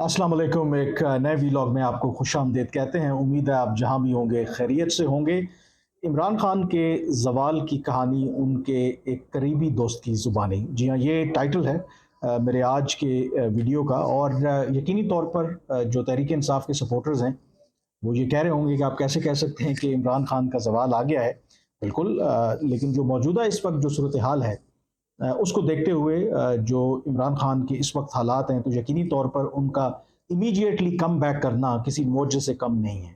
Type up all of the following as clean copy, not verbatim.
अस्सलाम वालेकुम। एक नए वीलॉग में आपको खुशामदीद कहते हैं। उम्मीद है आप जहाँ भी होंगे खैरियत से होंगे। इमरान खान के ज़वाल की कहानी उनके एक करीबी दोस्त की ज़ुबानी। जी हाँ, ये टाइटल है मेरे आज के वीडियो का। और यकीनी तौर पर जो तहरीक इंसाफ के सपोर्टर्स हैं वो ये कह रहे होंगे कि आप कैसे कह सकते हैं कि इमरान खान का ज़वाल आ गया है। बिल्कुल, लेकिन जो मौजूदा इस वक्त जो सूरत हाल है उसको देखते हुए जो इमरान खान के इस वक्त हालात हैं, तो यकीनी तौर पर उनका इमीडिएटली कम बैक करना किसी मोर्चे से कम नहीं है।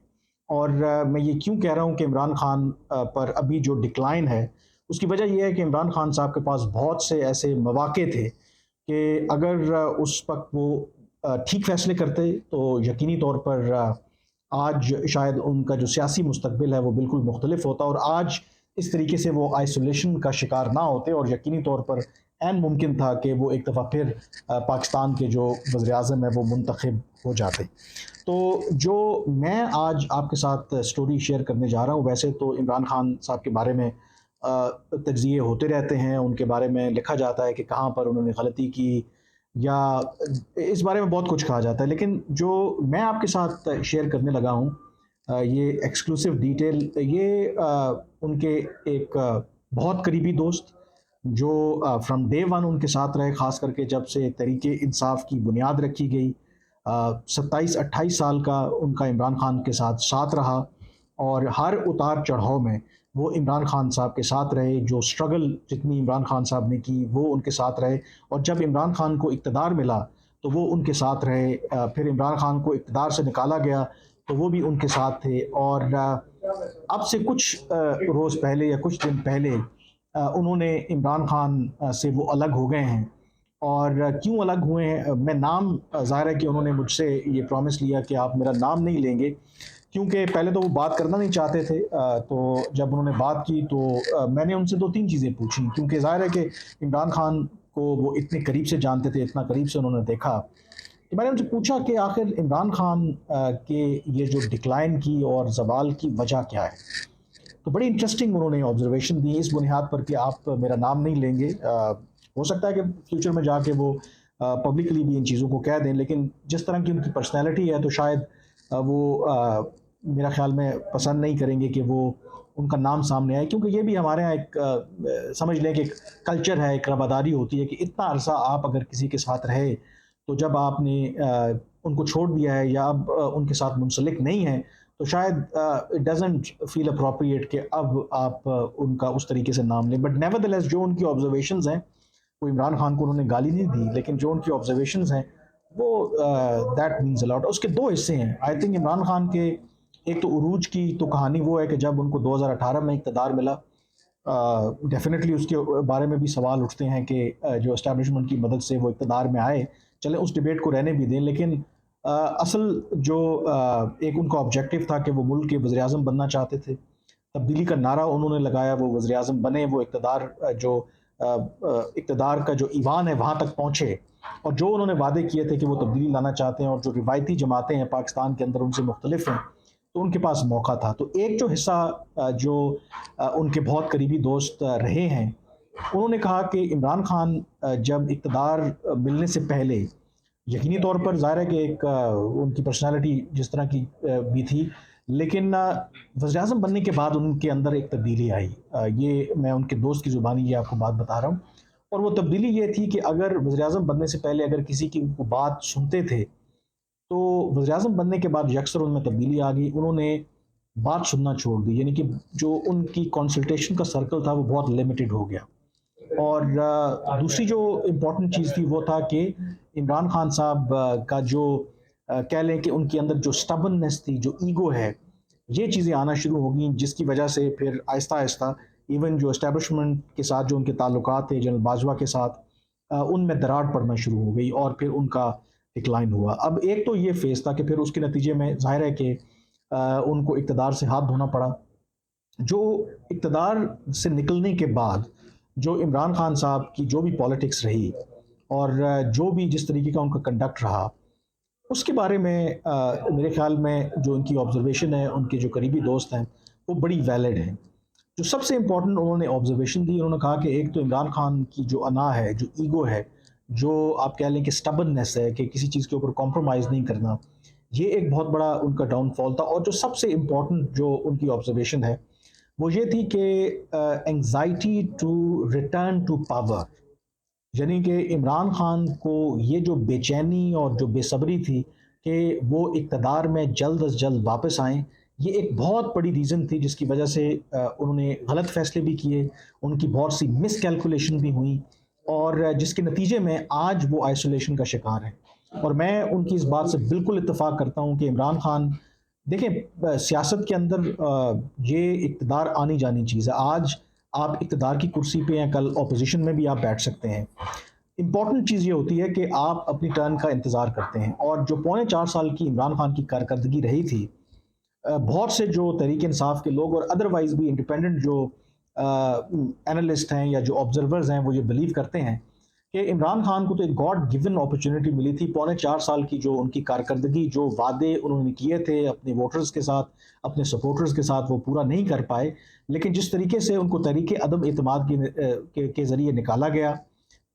और मैं ये क्यों कह रहा हूँ कि इमरान खान पर अभी जो डिक्लाइन है, उसकी वजह ये है कि इमरान खान साहब के पास बहुत से ऐसे मौके थे कि अगर उस वक्त वो ठीक फैसले करते तो यकीनी तौर पर आज शायद उनका जो सियासी मुस्तकबिल है वो बिल्कुल मुख्तलिफ होता, और आज इस तरीके से वो आइसोलेशन का शिकार ना होते, और यकीनी तौर पर ऐन मुमकिन था कि वो एक दफ़ा फिर पाकिस्तान के जो वज़ीर आज़म है वो मुंतखब हो जाते। तो जो मैं आज आपके साथ स्टोरी शेयर करने जा रहा हूँ, वैसे तो इमरान खान साहब के बारे में तज्ज़िये होते रहते हैं, उनके बारे में लिखा जाता है कि कहाँ पर उन्होंने गलती की, या इस बारे में बहुत कुछ कहा जाता है। लेकिन जो मैं आपके साथ शेयर करने लगा हूँ, ये एक्सक्लूसिव डिटेल, ये उनके एक बहुत करीबी दोस्त जो फ्रॉम डे वन उनके साथ रहे, ख़ास करके जब से तहरीक इंसाफ की बुनियाद रखी गई। 27-28 साल का उनका इमरान खान के साथ साथ रहा, और हर उतार चढ़ाव में वो इमरान खान साहब के साथ रहे। जो स्ट्रगल जितनी इमरान खान साहब ने की वो उनके साथ रहे, और जब इमरान खान को इक़्तिदार मिला तो वो उनके साथ रहे। फिर इमरान खान को इक़्तिदार से निकाला गया तो वो भी उनके साथ थे। और अब से कुछ रोज़ पहले या कुछ दिन पहले उन्होंने इमरान खान से वो अलग हो गए हैं। और क्यों अलग हुए हैं, मैं नाम, ज़ाहिर है कि उन्होंने मुझसे ये प्रॉमिस लिया कि आप मेरा नाम नहीं लेंगे, क्योंकि पहले तो वो बात करना नहीं चाहते थे। तो जब उन्होंने बात की तो मैंने उनसे 2-3 चीज़ें पूछी, क्योंकि ज़ाहिर है कि इमरान खान को वो इतने करीब से जानते थे, इतना करीब से उन्होंने देखा। तो मैंने उनसे पूछा कि आखिर इमरान खान के ये जो डिक्लाइन की और ज़वाल की वजह क्या है? तो बड़ी इंटरेस्टिंग उन्होंने ऑब्जर्वेशन दी इस बुनियाद पर कि आप मेरा नाम नहीं लेंगे। हो सकता है कि फ्यूचर में जाके वो पब्लिकली भी इन चीज़ों को कह दें, लेकिन जिस तरह की उनकी पर्सनैलिटी है तो शायद वो मेरा ख़्याल में पसंद नहीं करेंगे कि वो उनका नाम सामने आए, क्योंकि ये भी हमारे यहाँ एक समझ लें कि एक कल्चर है, एक रवादारी होती है कि इतना अरसा आप अगर किसी के साथ रहे, तो जब आपने उनको छोड़ दिया है या अब उनके साथ मुंसलिक नहीं है, तो शायद इट डजंट फील अप्रोप्रिएट कि अब आप उनका उस तरीके से नाम लें। बट नेवरदलेस जो उनकी ऑब्जर्वेशंस हैं, वो इमरान खान को उन्होंने गाली नहीं दी, लेकिन जो उनकी ऑब्जर्वेशंस हैं वो दैट मीन्स अ लॉट। उसके दो हिस्से हैं आई थिंक इमरान खान के। एक तो उरूज की तो कहानी वो है कि जब उनको 2018 में इक़्तिदार मिला, डेफिनेटली उसके बारे में भी सवाल उठते हैं कि जो एस्टैब्लिशमेंट की मदद से वो इक़्तिदार में आए, चलें उस डिबेट को रहने भी दें, लेकिन असल जो एक उनका ऑब्जेक्टिव था कि वो मुल्क के वज़ीर आज़म बनना चाहते थे। तब्दीली का नारा उन्होंने लगाया, वो वज़ीर आज़म बने, वो इक़्तिदार का जो ईवान है वहाँ तक पहुँचे, और जो उन्होंने वादे किए थे कि वो तब्दीली लाना चाहते हैं और जो रिवायती जमातें हैं पाकिस्तान के अंदर उनसे मुख्तलिफ हैं, तो उनके पास मौका था। तो एक जो हिस्सा जो उनके बहुत करीबी दोस्त रहे हैं, उन्होंने कहा कि इमरान खान जब इक़्तिदार मिलने से पहले यकीनी तौर पर ज़ाहिर है कि एक उनकी पर्सनैलिटी जिस तरह की भी थी, लेकिन वज़ीर-ए-आज़म बनने के बाद उनके अंदर एक तब्दीली आई। ये मैं उनके दोस्त की ज़ुबानी ये आपको बात बता रहा हूँ, और वो तब्दीली ये थी कि अगर वज़ीर-ए-आज़म बनने से पहले अगर किसी की वो बात सुनते थे, तो वज़ीर-ए-आज़म बनने के बाद यकसर उनमें तब्दीली आ गई। उन्होंने बात सुनना छोड़ दी, यानी कि जो उनकी कंसल्टेशन का सर्कल था वो बहुत लिमिटेड हो गया। और दूसरी जो इम्पोर्टेंट चीज़ थी वो था कि इमरान खान साहब का जो कह लें कि उनके अंदर जो स्टबर्ननेस थी, जो ईगो है, ये चीज़ें आना शुरू हो गई, जिसकी वजह से फिर आहिस्ता-आहिस्ता इवन जो एस्टेब्लिशमेंट के साथ जो उनके ताल्लुकात थे जनरल बाजवा के साथ, उनमें दरार पड़ना शुरू हो गई और फिर उनका डिक्लाइन हुआ। अब एक तो ये फ़ेज़ था कि फिर उसके नतीजे में ज़ाहिर है कि उनको इक़्तिदार से हाथ धोना पड़ा। जो इक़्तिदार से निकलने के बाद जो इमरान खान साहब की जो भी पॉलिटिक्स रही, और जो भी जिस तरीके का उनका कंडक्ट रहा, उसके बारे में मेरे ख़्याल में जो उनकी ऑब्ज़र्वेशन है, उनके जो करीबी दोस्त हैं, वो बड़ी वैलिड है। जो सबसे इम्पोर्टेंट उन्होंने ऑब्ज़र्वेशन दी, उन्होंने कहा कि एक तो इमरान खान की जो अना है, जो ईगो है, जो आप कह लें कि स्टबर्ननेस है कि किसी चीज़ के ऊपर कॉम्प्रोमाइज़ नहीं करना, ये एक बहुत बड़ा उनका डाउनफॉल था। और जो सबसे इम्पोर्टेंट जो उनकी ऑब्जर्वेशन है, वो ये थी कि anxiety to return to power, यानी कि इमरान खान को ये जो बेचैनी और जो बेसब्री थी कि वो इक़्तिदार में जल्द अज़ जल्द वापस आएँ, ये एक बहुत बड़ी रीज़न थी जिसकी वजह से उन्होंने गलत फ़ैसले भी किए, उनकी बहुत सी मिसकैलकुलेशन भी हुई और जिसके नतीजे में आज वो आइसोलेशन का शिकार हैं। और मैं उनकी इस बात से बिल्कुल इत्तेफ़ाक करता हूँ कि इमरान खान देखें, सियासत के अंदर ये इक़्तिदार आनी-जानी चीज़ है। आज आप इक़्तिदार की कुर्सी पे हैं, कल ऑपोज़िशन में भी आप बैठ सकते हैं। इम्पॉर्टेंट चीज़ ये होती है कि आप अपनी टर्न का इंतज़ार करते हैं। और जो पौने 4 साल की इमरान खान की कारकर्दगी रही थी, बहुत से जो तहरीक इंसाफ के लोग और अदरवाइज़ भी इंडिपेंडेंट जो एनालिस्ट हैं या जो ऑब्जर्वर्स हैं, वो ये बिलीव करते हैं कि इमरान खान को तो एक गॉड गिवन अपॉर्चुनिटी मिली थी। पौने 4 साल की जो उनकी कारकर्दगी, जो वादे उन्होंने किए थे अपने वोटर्स के साथ, अपने सपोर्टर्स के साथ, वो पूरा नहीं कर पाए। लेकिन जिस तरीके से उनको तहरीक अदम एतमाद के ज़रिए निकाला गया,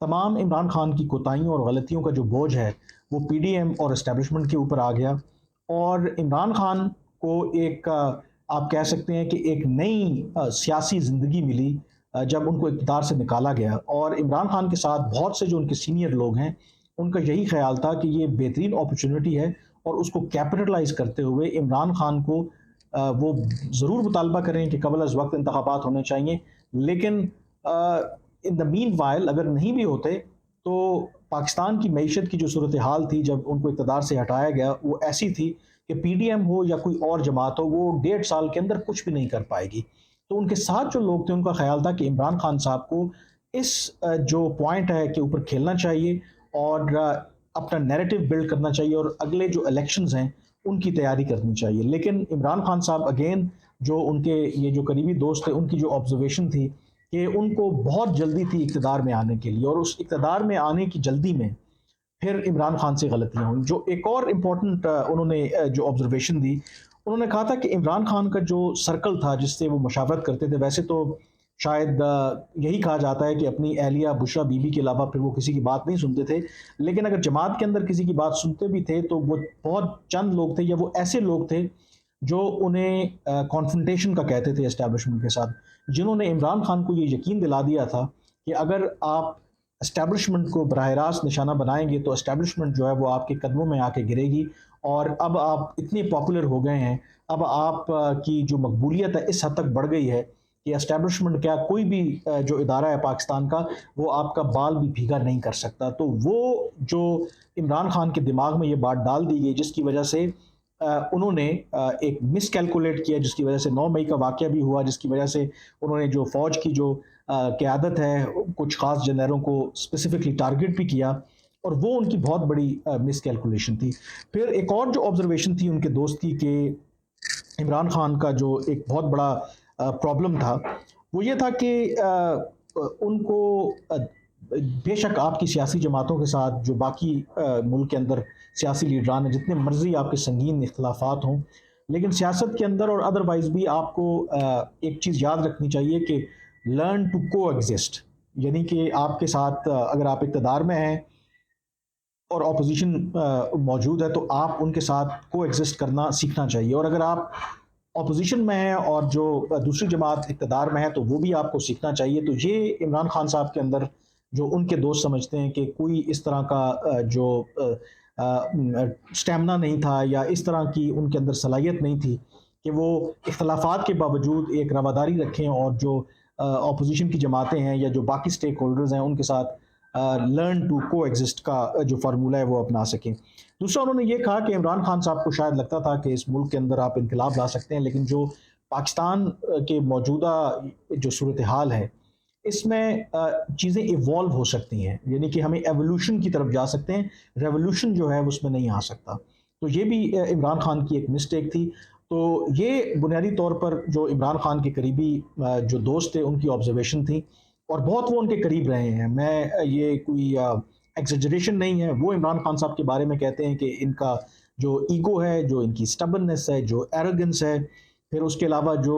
तमाम इमरान खान की कोताहियों और गलतियों का जो बोझ है, वो पीडीएम और एस्टेब्लिशमेंट के ऊपर आ गया। और इमरान खान को एक आप कह सकते हैं कि एक नई सियासी ज़िंदगी मिली जब उनको इक़्तिदार से निकाला गया। और इमरान खान के साथ बहुत से जो उनके सीनियर लोग हैं, उनका यही ख़्याल था कि ये बेहतरीन अपॉर्चुनिटी है और उसको कैपिटलाइज़ करते हुए इमरान खान को वो ज़रूर मुतालबा करें कि क़ब्ल अज़ वक़्त इंतख़ाबात होने चाहिए। लेकिन इन द मीनवाइल अगर नहीं भी होते, तो पाकिस्तान की मईशत की जो सूरत हाल थी जब उनको इक़्तिदार से हटाया गया, वो ऐसी थी कि पीडीएम हो या कोई और जमात हो, वो 1.5 साल के अंदर कुछ भी नहीं कर पाएगी। तो उनके साथ जो लोग थे, उनका ख़्याल था कि इमरान खान साहब को इस जो पॉइंट है के ऊपर खेलना चाहिए और अपना नैरेटिव बिल्ड करना चाहिए और अगले जो इलेक्शंस हैं, उनकी तैयारी करनी चाहिए। लेकिन इमरान खान साहब अगेन, जो उनके ये जो करीबी दोस्त थे, उनकी जो ऑब्जर्वेशन थी कि उनको बहुत जल्दी थी इक़्तिदार में आने के लिए, और उस इक़्तिदार में आने की जल्दी में फिर इमरान खान से गलतियाँ हुई। जो एक और इम्पॉर्टेंट उन्होंने जो ऑब्जर्वेशन दी, उन्होंने कहा था कि इमरान खान का जो सर्कल था जिससे वो मशावरत करते थे, वैसे तो शायद यही कहा जाता है कि अपनी अहलिया बुशरा बीबी के अलावा फिर वो किसी की बात नहीं सुनते थे। लेकिन अगर जमात के अंदर किसी की बात सुनते भी थे, तो वो बहुत चंद लोग थे या वो ऐसे लोग थे जो उन्हें कॉन्फ्रंटेशन का कहते थे एस्टेब्लिशमेंट के साथ, जिन्होंने इमरान खान को ये यकीन दिला दिया था कि अगर आप एस्टेब्लिशमेंट को बराह रास्त निशाना बनाएंगे, तो एस्टेब्लिशमेंट जो है वो आपके कदमों में आके गिरेगी। और अब आप इतने पॉपुलर हो गए हैं, अब आप की जो मकबूलियत है इस हद तक बढ़ गई है कि एस्टेब्लिशमेंट क्या, कोई भी जो इदारा है पाकिस्तान का, वो आपका बाल भी भीगा नहीं कर सकता। तो वो जो इमरान खान के दिमाग में ये बात डाल दी गई, जिसकी वजह से उन्होंने एक मिसकैलकुलेट किया, जिसकी वजह से 9 मई का वाक़या भी हुआ, जिसकी वजह से उन्होंने जो फ़ौज की जो क़यादत है, कुछ ख़ास जनरलों को स्पेसिफ़िकली टारगेट भी किया, और वो उनकी बहुत बड़ी मिसकैलकुलेशन थी। फिर एक और जो ऑब्ज़र्वेशन थी उनके दोस्त की कि इमरान खान का जो एक बहुत बड़ा प्रॉब्लम था, वो ये था कि उनको बेशक आपकी सियासी जमातों के साथ जो बाकी मुल्क के अंदर सियासी लीडरान हैं, जितने मर्ज़ी आपके संगीन इख्तिलाफ़ात हों, लेकिन सियासत के अंदर और अदरवाइज़ भी आपको एक चीज़ याद रखनी चाहिए कि लर्न टू कोएग्जिस्ट, यानी कि आपके साथ अगर आप इक़्तिदार में हैं और ऑपोज़िशन मौजूद है, तो आप उनके साथ कोएग्जिस्ट करना सीखना चाहिए। और अगर आप ऑपोज़िशन में हैं और जो दूसरी जमात इक़्तिदार में है, तो वो भी आपको सीखना चाहिए। तो ये इमरान खान साहब के अंदर जो उनके दोस्त समझते हैं कि कोई इस तरह का जो स्टैमिना नहीं था या इस तरह की उनके अंदर सलाहियत नहीं थी कि वो इख्तिलाफ़ात के बावजूद एक रवादारी रखें और जो ऑपोज़िशन की जमातें हैं या जो बाकी स्टेक होल्डर्स हैं, उनके साथ लर्न टू कोएग्जिस्ट का जो फार्मूला है वो अपना सकें। दूसरा, उन्होंने ये कहा कि इमरान खान साहब को शायद लगता था कि इस मुल्क के अंदर आप इनकलाब ला सकते हैं, लेकिन जो पाकिस्तान के मौजूदा जो सूरत हाल है, इसमें चीज़ें इवॉल्व हो सकती हैं, यानी कि हमें एवोल्यूशन की तरफ जा सकते हैं, रेवोल्यूशन जो है उसमें नहीं आ सकता। तो ये भी इमरान खान की एक मिस्टेक थी। तो ये बुनियादी तौर पर जो इमरान खान के करीबी जो दोस्त थे, उनकी ऑब्जर्वेशन थी और बहुत वो उनके करीब रहे हैं। मैं ये कोई एक्सेजरेशन नहीं है, वो इमरान खान साहब के बारे में कहते हैं कि इनका जो ईगो है, जो इनकी स्टबर्ननेस है, जो एरोगेंस है, फिर उसके अलावा जो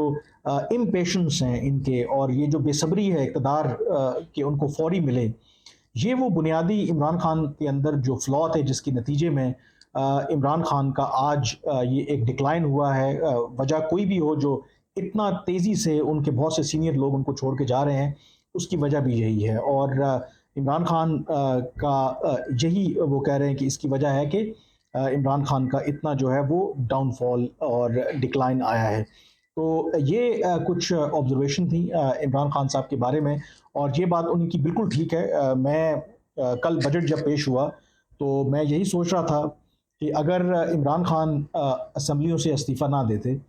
इम्पेशंस हैं इनके, और ये जो बेसब्री है इक़्तिदार के उनको फौरी मिले, ये वो बुनियादी इमरान खान के अंदर जो फ्लॉ थे जिसके नतीजे में इमरान खान का आज ये एक डिक्लाइन हुआ है। वजह कोई भी हो, जो इतना तेज़ी से उनके बहुत से सीनियर लोग उनको छोड़ के जा रहे हैं, उसकी वजह भी यही है। और इमरान खान का यही वो कह रहे हैं कि इसकी वजह है कि इमरान खान का इतना जो है वो डाउनफॉल और डिक्लाइन आया है। तो ये कुछ ऑब्जर्वेशन थी इमरान खान साहब के बारे में, और ये बात उनकी बिल्कुल ठीक है। मैं कल बजट जब पेश हुआ तो मैं यही सोच रहा था कि अगर इमरान खान असम्बलियों से इस्तीफ़ा ना देते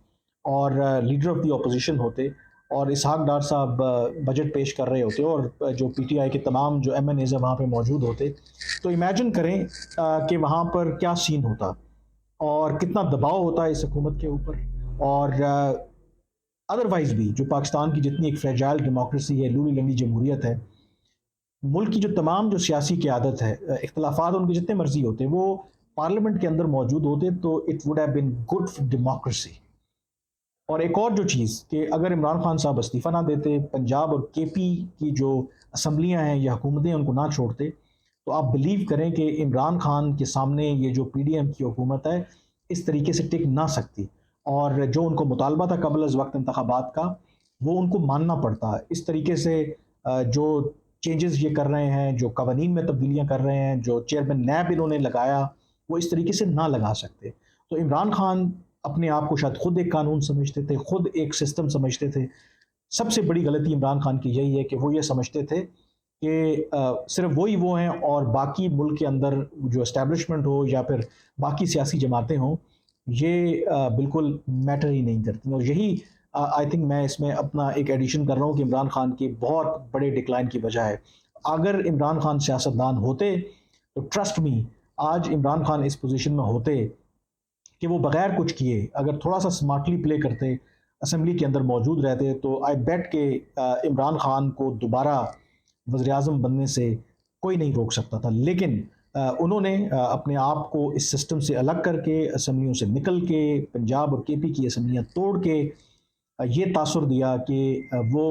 और लीडर ऑफ द अपोजिशन होते और इसहाक डार साहब बजट पेश कर रहे होते और जो पीटीआई के तमाम जो एमएनएज़ वहाँ पे मौजूद होते, तो इमेजिन करें कि वहाँ पर क्या सीन होता और कितना दबाव होता है इस हुकूमत के ऊपर। और अदरवाइज़ भी जो पाकिस्तान की जितनी एक फ्रेजाइल डेमोक्रेसी है, लूली लंगी जमहूरियत है, मुल्क की जो तमाम जो सियासी क़यादत है, इख्तिलाफ़ात उनके जितने मर्ज़ी होते, वो पार्लियामेंट के अंदर मौजूद होते, तो it would have been good for democracy. और एक और जो चीज़ कि अगर इमरान खान साहब इस्तीफ़ा ना देते, पंजाब और केपी की जो असम्बलियाँ हैं या हुकूमतें उनको ना छोड़ते, तो आप बिलीव करें कि इमरान खान के सामने ये जो पीडीएम की हुकूमत है, इस तरीके से टिक ना सकती। और जो उनको मुतालबा था कबल अज़ वक़्त इंतखाबात का, वो उनको मानना पड़ता। इस तरीके से जो चेंजेस ये कर रहे हैं, जो कवानीन में तब्दीलियाँ कर रहे हैं, जो चेयरमैन नैब इन्होंने लगाया, वो इस तरीके से ना लगा सकते। तो इमरान खान अपने आप को शायद खुद एक कानून समझते थे, खुद एक सिस्टम समझते थे। सबसे बड़ी गलती इमरान खान की यही है कि वो ये समझते थे कि सिर्फ वही वो हैं और बाकी मुल्क के अंदर जो एस्टैब्लिशमेंट हो या फिर बाकी सियासी जमातें हों, ये बिल्कुल मैटर ही नहीं करती। और यही आई थिंक मैं इसमें अपना एक एडिशन कर रहा हूँ कि इमरान खान की बहुत बड़े डिक्लाइन की वजह है। अगर इमरान खान सियासतदान होते, तो ट्रस्ट मी, आज इमरान खान इस पोजीशन में होते कि वो बगैर कुछ किए अगर थोड़ा सा स्मार्टली प्ले करते, असम्बली के अंदर मौजूद रहते, तो आई बेट के इमरान खान को दोबारा वज़ीर-ए-आज़म बनने से कोई नहीं रोक सकता था। लेकिन उन्होंने अपने आप को इस सिस्टम से अलग करके, असम्बलियों से निकल के, पंजाब और केपी की असम्बलियाँ तोड़ के ये तासुर दिया कि वो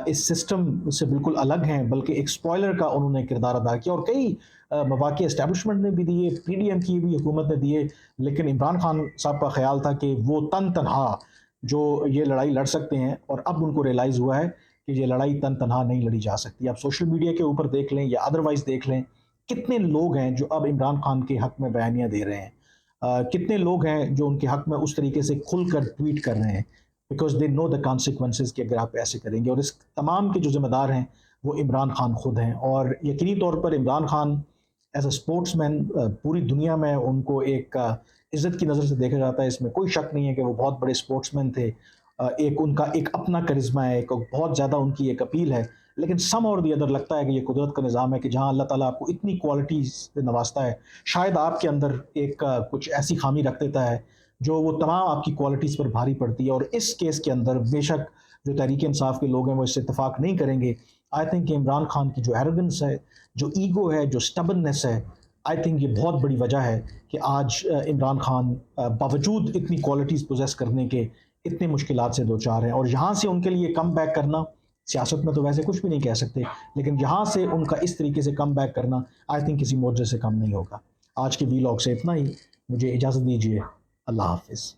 इस सिस्टम से बिल्कुल अलग हैं, बल्कि एक स्पॉइलर का उन्होंने किरदार अदा किया। और कई मौक़े एस्टैब्लिशमेंट ने भी दिए, पीडीएम की भी हुकूमत ने दिए, लेकिन इमरान खान साहब का ख़्याल था कि वो तन-तनहा जो ये लड़ाई लड़ सकते हैं, और अब उनको रियलाइज़ हुआ है कि ये लड़ाई तन-तनहा नहीं लड़ी जा सकती। आप सोशल मीडिया के ऊपर देख लें या अदरवाइज़ देख लें, कितने लोग हैं जो अब इमरान खान के हक़ में बयानियाँ दे रहे हैं। कितने लोग हैं जो उनके हक़ में उस तरीके से खुलकर ट्वीट कर रहे हैं, because they know the consequences कि अगर आप ऐसे करेंगे। और इस तमाम के जो ज़िम्मेदार हैं, वो इमरान खान खुद हैं। और यकीनी तौर पर Imran Khan as a sportsman पूरी दुनिया में उनको एक इज़्ज़त की नज़र से देखा जाता है। इसमें कोई शक नहीं है कि वो बहुत बड़े स्पोर्ट्समैन थे। एक उनका एक अपना करिश्मा है, एक बहुत ज़्यादा उनकी एक अपील है। लेकिन सम और दी अदर लगता है कि ये कुदरत का निज़ाम है कि जहाँ अल्लाह ताला आपको इतनी क्वालिटीज़ से नवाज़ता है, शायद आपके अंदर एक कुछ ऐसी ख़ामी रख देता है, जो वो तमाम आपकी क्वालिटीज़ पर भारी पड़ती है। और इस केस के अंदर बेशक जो तहरीक इंसाफ के लोग हैं वो इससे इत्तेफाक नहीं करेंगे। आई थिंक इमरान खान की जो एरोगेंस है, जो ईगो है, जो स्टबर्ननेस है, आई थिंक ये बहुत बड़ी वजह है कि आज इमरान खान बावजूद इतनी क्वालिटीज़ पोजेस करने के इतनी मुश्किलात से दो चार हैं। और यहाँ से उनके लिए कम बैक करना, सियासत में तो वैसे कुछ भी नहीं कह सकते, लेकिन यहाँ से उनका इस तरीके से कम बैक करना आई थिंक किसी मोर्चे से कम नहीं होगा। आज के वीलॉग से इतना ही, मुझे इजाज़त दीजिए। अल्लाह हाफ़िज़।